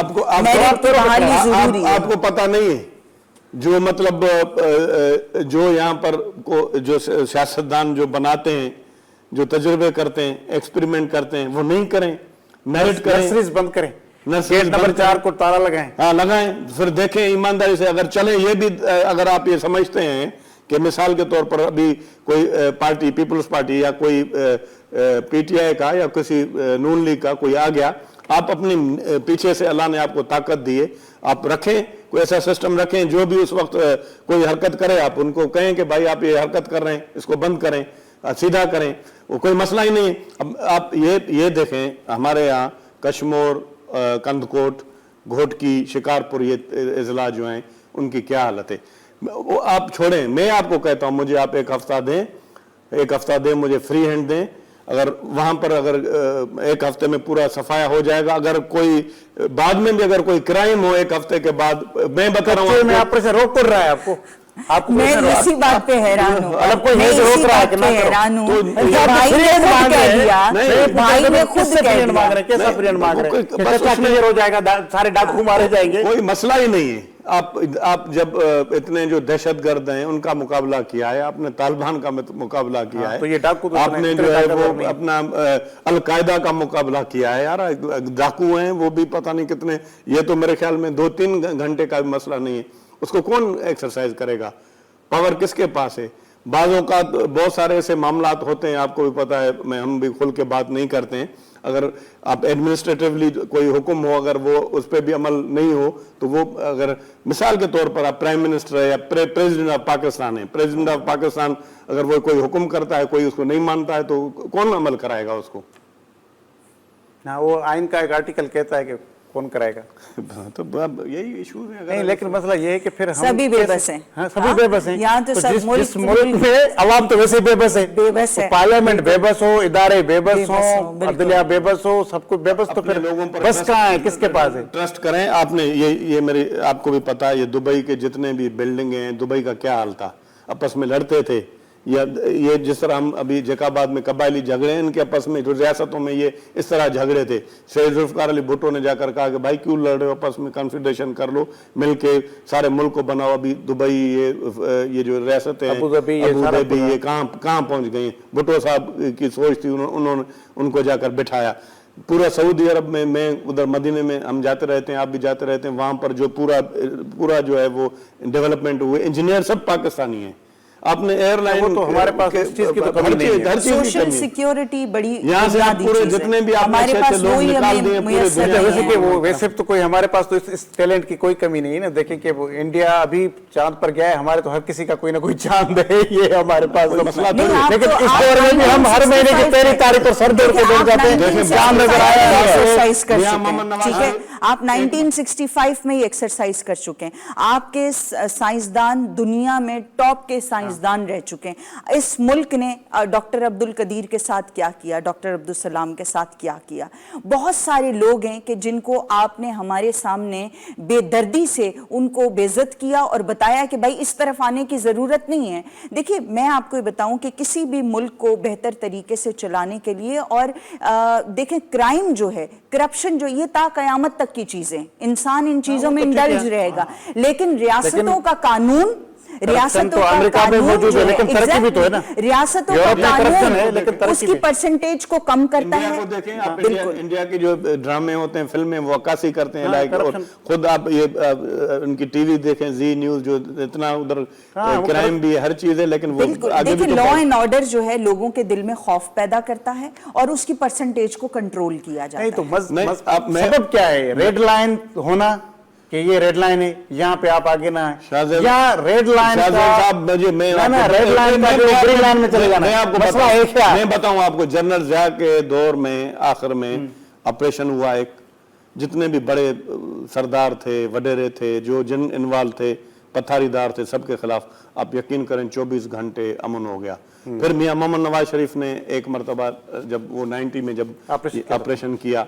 آپ کو پتہ نہیں ہے جو مطلب جو یہاں پر جو سیاستدان جو بناتے ہیں، جو تجربے کرتے ہیں، ایکسپیریمنٹ کرتے ہیں، وہ نہیں کریں، میرٹ کریں، نرسریز بند کریں، گیٹ نمبر 4 کو تالا لگائیں، ہاں لگائیں، پھر دیکھیں ایمانداری سے اگر چلیں۔ یہ بھی اگر آپ یہ سمجھتے ہیں کہ مثال کے طور پر ابھی کوئی پارٹی پیپلز پارٹی یا کوئی پی ٹی آئی کا یا کسی نون لیگ کا کوئی آ گیا، آپ اپنی پیچھے سے اللہ نے آپ کو طاقت دیے، آپ رکھیں کوئی ایسا سسٹم رکھیں، جو بھی اس وقت کوئی حرکت کرے آپ ان کو کہیں کہ بھائی آپ یہ حرکت کر رہے ہیں، اس کو بند کریں، سیدھا کریں، وہ کوئی مسئلہ ہی نہیں ہے۔ اب آپ یہ دیکھیں ہمارے یہاں کشمور، کندکوٹ، گھوٹکی، شکارپور، یہ اضلاع جو ہیں ان کی کیا حالت ہے، وہ آپ چھوڑیں۔ میں آپ کو کہتا ہوں مجھے آپ ایک ہفتہ دیں مجھے فری ہینڈ دیں، اگر وہاں پر اگر 1 ہفتے میں پورا صفایا ہو جائے گا، اگر کوئی بعد میں بھی اگر کوئی کرائم ہو 1 ہفتے کے بعد، میں بتا رہا ہوں میں آپ پر سے روک کر رہا ہے آپ کو میں اسی بات پہ حیران ہوں، اگر کوئی میں ہے جو اسی روک رہا ہے بات کہ پہ نہ کرو، حیران ہوں، تو بھائی نے خود کہہ دیا، بھائی نے خود کہہ فریڈ مانگ دیا، رہے ہیں، کیسا فریڈ مانگ رہے ہیں کہ بس چچا کلیئر ہو جائے گا، سارے ڈاکو مارے جائیں گے، کوئی مسئلہ ہی نہیں ہے۔ آپ جب اتنے جو دہشت گرد ہیں ان کا مقابلہ کیا ہے، آپ نے طالبان کا مقابلہ کیا ہے، تو یہ ڈاکو تو آپ نے جو ہے وہ اپنا القاعدہ کا مقابلہ کیا ہے، یار ڈاکو ہیں وہ بھی پتہ نہیں کتنے، یہ تو میرے خیال میں 2-3 گھنٹے کا مسئلہ نہیں ہے، اس کو کون ایکسرسائز کرے گا؟ پاور کس کے پاس ہے؟ بعض اوقات بہت سارے ایسے معاملات ہوتے ہیں، آپ کو بھی پتہ ہے، ہم بھی کھل کے بات نہیں کرتے ہیں، اگر آپ ایڈمنسٹریٹیولی کوئی حکم ہو اگر وہ اس پہ بھی عمل نہیں ہو تو وہ اگر مثال کے طور پر آپ پرائم منسٹر ہے یا پریزیڈنٹ آف پاکستان ہے، پریزیڈنٹ آف پاکستان اگر وہ کوئی حکم کرتا ہے کوئی اس کو نہیں مانتا ہے تو کون عمل کرائے گا اس کو؟ نہ وہ آئین کا ایک آرٹیکل کہتا ہے کہ کون کرائے گا، تو یہی ایشوز ہیں۔ نہیں لیکن مسئلہ یہ ہے کہ پھر ہم سبھی بے بس ہیں، ہاں سبھی بے بس ہیں، یہاں تو سب جس ملک میں عوام تو ویسے بے بس ہے، پارلیمنٹ بے بس ہو، ادارے بے بس ہوں، عدلیہ بے بس ہو، سب کچھ بے بس، تو پھر لوگوں پر بس کہاں ہے، کس کے پاس ہے؟ ٹرسٹ کریں۔ آپ نے یہ میری آپ کو بھی پتا ہے، یہ دبئی کے جتنے بھی بلڈنگیں ہیں، دبئی کا کیا حال تھا، آپس میں لڑتے تھے، یا یہ جس طرح ہم ابھی جیکاباد میں قبائلی جھگڑے ہیں، ان کے آپس میں ریاستوں میں یہ اس طرح جھگڑے تھے، شہید ذوالفقار علی بھٹو نے جا کر کہا کہ بھائی کیوں لڑ رہے ہو، آپس میں کنفیڈریشن کر لو، مل کے سارے ملک کو بناؤ۔ ابھی دبئی یہ جو ریاستیں ہیں، ابو ظبی یہ کہاں پہنچ گئی؟ بھٹو صاحب کی سوچ تھی، انہوں نے ان کو جا کر بٹھایا۔ پورا سعودی عرب میں، میں ادھر مدینے میں ہم جاتے رہتے ہیں، آپ بھی جاتے رہتے ہیں، وہاں پر جو پورا جو ہے وہ ڈیولپمنٹ ہوئے، انجینئر سب پاکستانی ہیں۔ آپ نے ایئر لائن تو ہمارے پاس اس چیز کی تو کمی نہیں ہے، سوشل سیکیورٹی بڑی یہاں سے آپ پورے جتنے بھی آپ ہمارے پاس لوگ وہی نکال ہمیں دیے میسر ویسے کہ وہ نہیں ہے۔ ویسے تو کوئی ہمارے پاس تو اس ٹیلنٹ کی کوئی کمی نہیں ہے نا، دیکھیں کہ وہ انڈیا ابھی چاند پر گیا ہے، ہمارے تو ہر کسی کا کوئی نہ کوئی چاند ہے، یہ ہمارے پاس مسئلہ نہیں، آپ لیکن تو اس دور میں بھی ہم ہر مہینے کی 13 تاریخ پر سر دور کو بیٹھ جاتے ہیں، چاند نظر آیا ہے، ایکسرسائز کر چکے ہیں، ٹھیک ہے، آپ 1965 میں یہ ایکسرسائز کر چکے ہیں، آپ کے سائنسدان دنیا میں ٹاپ کے سائنس साइंसदान रह चुके हैं। इस मुल्क ने डॉक्टर अब्दुल कदीर के साथ क्या किया, डॉक्टर अब्दुल सलाम के साथ क्या किया। बहुत सारे लोग हैं कि जिनको आपने हमारे सामने बेदर्दी से उनको बेइज्जत किया और बताया कि भाई इस तरफ आने की ज़रूरत नहीं है। देखिए मैं आपको ये बताऊं कि किसी भी मुल्क को बेहतर तरीके से चलाने के लिए, और देखें क्राइम जो है, करप्शन जो, ये ता क़यामत तक की चीज़ें, इंसान इन चीज़ों में इंडल्ज रहेगा, लेकिन रियासतों का कानून, रियासतों का अमेरिका में कानून मौजूद जो है, है, लेकिन तरक्की भी तो है ना। रियासतों का यूरोप में करप्शन है, लेकिन कानून तरक्की उसकी भी है। परसेंटेज को कम करता इंडिया है। को देखें आप, इंडिया की जो ड्रामे होते हैं, फिल्में, वो अक्कासी करते हैं, लाइक, और खुद आप ये उनकी टीवी देखें, जी न्यूज, जो इतना उधर क्राइम भी है, हर चीज है, लेकिन वो आगे भी देखिए तो लॉ एंड ऑर्डर जो है लोगों के दिल में खौफ पैदा करता है और उसकी परसेंटेज को कंट्रोल किया जाता नहीं तो है। सबब क्या है? रेड लाइन होना कि ये रेड लाइन है, यहाँ पे आप आगे ना है, या रेड लाइन साहब, मुझे मैं रेड लाइन का जो ग्रीन लाइन में चले जाना, मैं आपको मसला है क्या? मैं बताऊं आपको, जनरल ज़िया के दौर में आखिर में ऑपरेशन हुआ एक, जितने भी बड़े सरदार थे, वडेरे थे, जो जिन इन्वॉल्व थे, पथारीदार थे, सबके खिलाफ आप यकीन करें 24 घंटे अमन हो गया। फिर मियां मोहम्मद नवाज शरीफ ने एक मरतबा जब वो 90 में जब ऑपरेशन किया,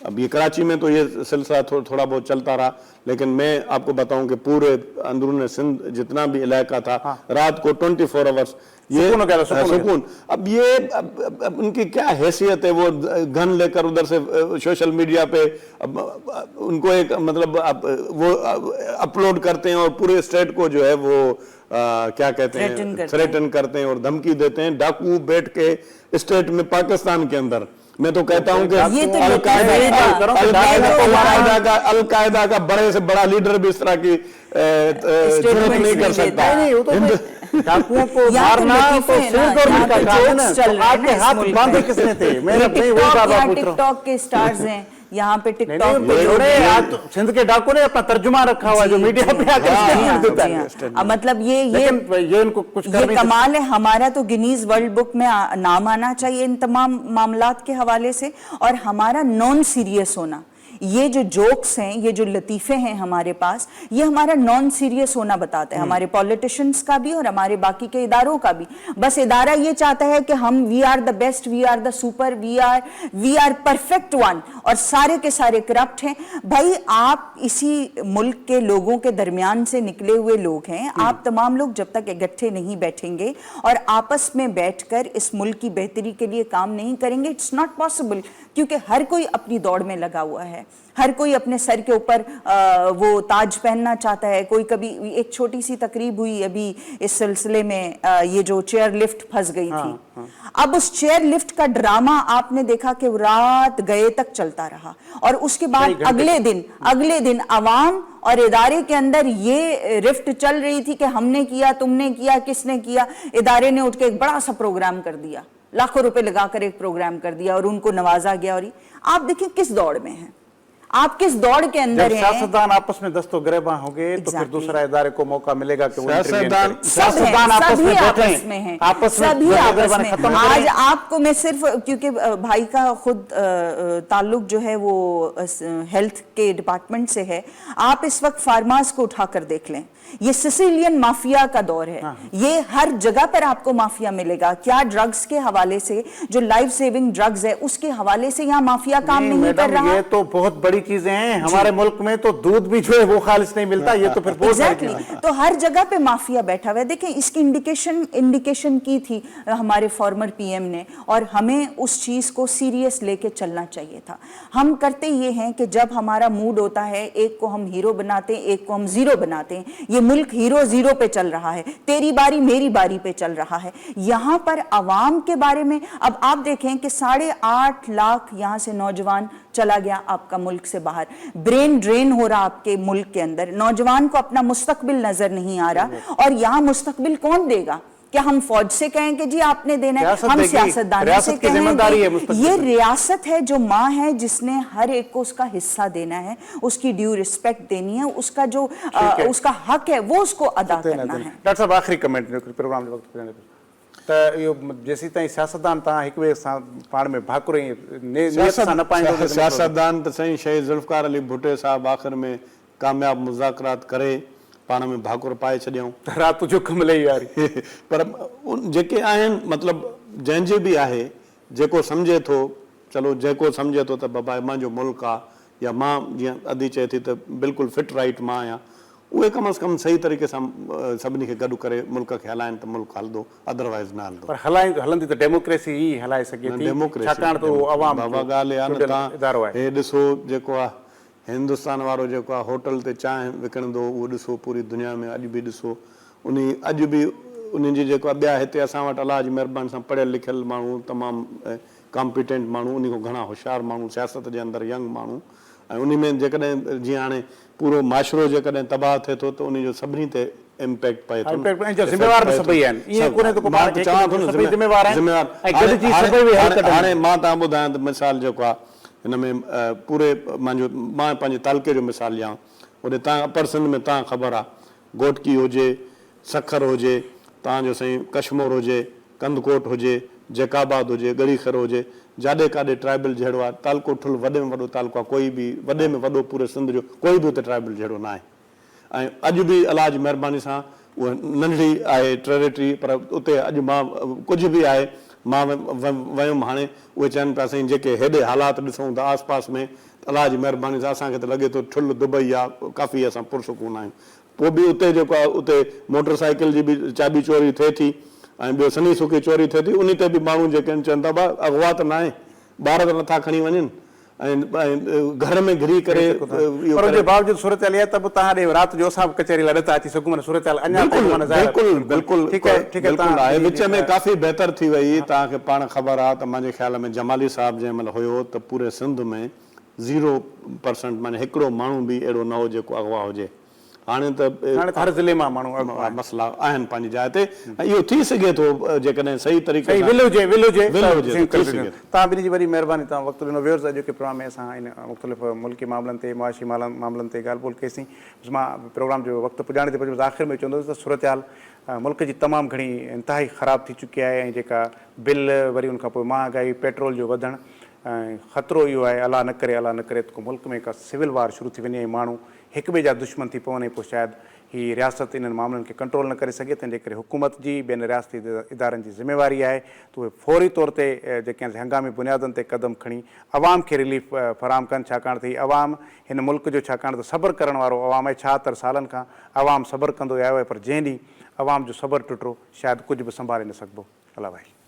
अब ये कराची में तो ये सिलसिला थोड़ा बहुत चलता रहा, लेकिन मैं आपको बताऊं कि पूरे अंदरून सिंध जितना भी इलाका था, रात को 24 आवर्स ये सुकून। अब ये अब उनकी क्या हैसियत है, वो गन लेकर उधर से सोशल मीडिया पे उनको एक मतलब वो अपलोड करते हैं और पूरे स्टेट को जो है वो क्या कहते हैं, थ्रेटन करते हैं और धमकी देते हैं, डाकू बैठ के स्टेट में पाकिस्तान के अंदर। मैं तो कहता हूं कि अल-कायदा का बड़े से बड़ा लीडर भी इस तरह की जरूरत नहीं कर सकता। डाकुओं को मारना तो सिर्फ गवर्नमेंट का काम है ना, आपके हाथ बांधे किसने थे? मेरे अपने वही बात पूछ रहा हूं। टिकटॉक के स्टार्स हैं यहाँ पे, टिकटॉक पे सिंध के डाकू ने अपना तर्जुमा रखा हुआ जो मीडिया पे आकर स्टेटमेंट देता है। मतलब ये उनको कुछ ये कमाल है हमारा, तो गिनीज वर्ल्ड बुक में नाम आना चाहिए इन तमाम मामलात के हवाले से। और हमारा नॉन सीरियस होना, ये जो जोक्स हैं, ये जो लतीफ़े हैं हमारे पास, ये हमारा नॉन सीरियस होना बताते हैं, हमारे पॉलिटिशियंस का भी और हमारे बाकी के इदारों का भी। बस इदारा ये चाहता है कि हम we are the best, we are the super, we are perfect one, और सारे के सारे करप्ट हैं। भाई आप इसी मुल्क के लोगों के दरमियान से निकले हुए लोग हैं, आप तमाम लोग जब तक इकट्ठे नहीं बैठेंगे और आपस में बैठकर इस मुल्क की बेहतरी के लिए काम नहीं करेंगे, इट्स नॉट पॉसिबल। क्योंकि हर कोई अपनी दौड़ में लगा हुआ है, हर कोई अपने सर के ऊपर वो ताज पहनना चाहता है। कोई कभी एक छोटी सी तकरीब हुई अभी इस सिलसिले में, ये जो चेयर लिफ्ट फंस गई थी। अब उस चेयर लिफ्ट का ड्रामा आपने देखा कि रात गए तक चलता रहा, और उसके बाद अगले दिन अवाम और इदारे के अंदर ये रिफ्ट चल रही थी कि हमने किया, तुमने किया, किसने किया। इदारे ने उठ के एक बड़ा सा प्रोग्राम कर दिया, लाखों रुपए लगाकर एक प्रोग्राम कर दिया और उनको नवाजा गया। और आप देखिए किस दौड़ में हैं, आप किस दौड़ के अंदर हैं। सियासतदान आपस में दस्तो गिरेबान हो गए तो फिर दूसरा इदारे को मौका मिलेगा कि वो सियासतदान आपस में आपस में हैं, सभी आपस में। आज आपको मैं सिर्फ, क्योंकि भाई का खुद ताल्लुक जो है वो हेल्थ के डिपार्टमेंट से है, आप इस वक्त फार्मास को उठाकर देख लें, ये सिसिलियन माफिया का दौर है। ये हर जगह पर आपको माफिया मिलेगा। क्या ड्रग्स के हवाले से, जो लाइफ सेविंग ड्रग्स है उसके हवाले से यहाँ माफिया काम नहीं कर रहा। ये तो बहुत बड़ी चीजें हैं। हमारे मुल्क में तो दूध भी जो है वो खालिस नहीं मिलता, ये तो फिर एग्जैक्टली। तो हर जगह पे माफिया बैठा हुआ है। देखिए इसकी इंडिकेशन की थी हमारे फॉर्मर पीएम ने, और हमें उस चीज को सीरियस लेके चलना चाहिए था। हम करते ये हैं कि जब हमारा मूड होता है, एक को हम हीरो बनाते हैं, एक को हम जीरो बनाते हैं। ये मुल्क हीरो जीरो पे चल रहा है, तेरी बारी मेरी बारी पे चल रहा है। यहां पर अवाम के बारे में अब आप देखें कि 8.5 लाख यहां से नौजवान चला गया आपका मुल्क से बाहर, ब्रेन ड्रेन हो रहा आपके मुल्क के अंदर। नौजवान को अपना मुस्तकबिल नजर नहीं आ रहा, और यहां मुस्तकबिल कौन देगा? क्या हम फौज से कहें कि जी आपने देना है? हम सियासतदानों से कहें? ये रियासत है जो माँ है, जिसने हर एक को उसका हिस्सा देना है, उसकी ड्यू रिस्पेक्ट देनी है, उसका जो उसका हक है वो उसको अदा करना है। डॉक्टर साहब आखिरी कमेंट प्रोग्राम जो वक्त तो यो जेसी ताईं सियासतदान तव्हां हिक ॿिए सां पाण में भाकुर न पाईंदो। सियासतदान तो सही शइ ज़ुल्फ़िकार अली भुट्टो साहब आख़िर में कामयाब मुज़ाकरात करे पाण में भाकुर पाए छॾियऊं राति जो कमु लही वारी पर जेके आहिनि मतिलबु जंहिंजे बि आहे जेको सम्झे थो चलो जेको सम्झे थो त बाबा मुंहिंजो मुल्क आहे या मां जीअं अदी चए थी त बिल्कुलु फिट राइट मां आहियां उहे कम अज़ कम सही तरीक़े सां सभिनी खे गॾु करे मुल्क खे हलाइनि त मुल्क हलंदो अदरवाइज़ न हलंदो पर हलंदी त डेमोक्रेसी ई हलाए सघे थी छाकाणि त उहो अवाम बाबा ॻाल्हि आहे न इदारो तव्हां आहे हे ॾिसो जेको आहे हिंदुस्तान वारो जेको आहे होटल ते चांहि विकिणंदो उहो ॾिसो पूरी दुनिया में अॼु बि ॾिसो अॼु बि उन्हनि जी जेको आहे ॿिया हिते असां वटि अलाह जी महिरबानी सां पढ़ियल लिखियल माण्हू तमामु कॉम्पिटेंट माण्हू उन खां घणा होशियारु माण्हू सियासत जे अंदरि यंग माण्हू ऐं उन में जेकॾहिं जीअं हाणे पूरो माशरो जेकॾहिं तबाह थिए थो त उन जो सभिनी ते इम्पैक्ट पए थो हाणे मां तव्हां ॿुधायां त मिसाल जेको आहे हिन में पूरे मां पंहिंजे तालुके जो मिसाल ॾियां होॾे तव्हां अपर सिंध में तव्हां ख़बर आहे घोटकी हुजे सखर हुजे तव्हांजो साईं कश्मीर हुजे कंदकोट हुजे जैकाबाद हुजे गढ़ीखर हुजे जाॾे काॾे ट्राइबल जहिड़ो आहे तालको ठुल वॾे में वॾो तालको आहे कोई बि वॾे में वॾो पूरे सिंध जो कोई बि उते ट्राइबल जहिड़ो न आहे ऐं अॼु बि अलाह जी महिरबानी सां उहा नंढड़ी आहे टेरिटरी पर उते अॼु मां कुझु बि आहे मां वियुमि हाणे उहे चवनि पिया साईं जेके हेॾे हालात ॾिसूं था आस पास में अलाह जी महिरबानी सां असांखे त लॻे थो ठुल दुबई आहे काफ़ी असां पुरसुकून आहियूं पोइ बि उते जेको आहे उते मोटर साइकिल जी बि चाबी चोरी थिए थी ऐं ॿियो सनी सुकी चोरी थिए थी उन ते बि माण्हू जेके आहिनि चवनि था भाउ अॻुवा त न आहे ॿार त नथा खणी वञनि ऐं घर में घिरी करे बावजूद सूरत आहे त पोइ तव्हां ॾे राति जो असां कचहरी लाइ नथा अची सघूं सूरत अञा विच में काफ़ी बहितर थी वई तव्हांखे पाण ख़बर आहे त मुंहिंजे ख़्याल में जमाली साहिब जंहिं महिल हुयो त पूरे सिंध में 0% माने हिकिड़ो माण्हू बि अहिड़ो न हो जेको अॻुवा हुजे हाणे त हर ज़िले मां माण्हू मसइला आहिनि पंहिंजी जाइ ते ऐं इहो थी सघे थो जेकॾहिं सही तरीक़े तव्हां ॿिनी जी वॾी महिरबानी तव्हां वक़्तु ॾिनो वियो जेके प्रोग्राम में असां इन मुख़्तलिफ़ मुल्की मामलनि ते मुआशी मामलनि ते ॻाल्हि ॿोल कईसीं मां प्रोग्राम जो वक़्तु पुॼाणे ते आख़िर में चवंदुसि त सूरत हाल मुल्क जी तमामु घणी इंतिहाई ख़राबु थी चुकी आहे ऐं जेका बिल वरी उनखां पोइ महांगाई पेट्रोल जो वधणु ऐं ख़तरो इहो आहे अलाह न करे त को मुल्क में का सिविल वार शुरू थी वञे ऐं माण्हू हिक ॿिए जा दुश्मन थी पवनि पोइ शायदि हीअ रियासत इन्हनि मामलनि खे कंट्रोल न करे सघे तंहिंजे करे हुकूमत जी ॿियनि रियासती इदारनि जी ज़िमेवारी आहे त उहे फौरी तौर ते जेके हंगामी बुनियादनि ते क़दम खणी अवाम खे रिलीफ फ़राहम कनि छाकाणि त हीअ अवाम हिन मुल्क जो छाकाणि त सब्र करण वारो अवाम आहे 76 सालनि खां अवाम सब्र कंदो आयो आहे पर जंहिं ॾींहुं अवाम जो सब्र टुटो शायदि कुझु बि संभाले न सघिबो अला भाई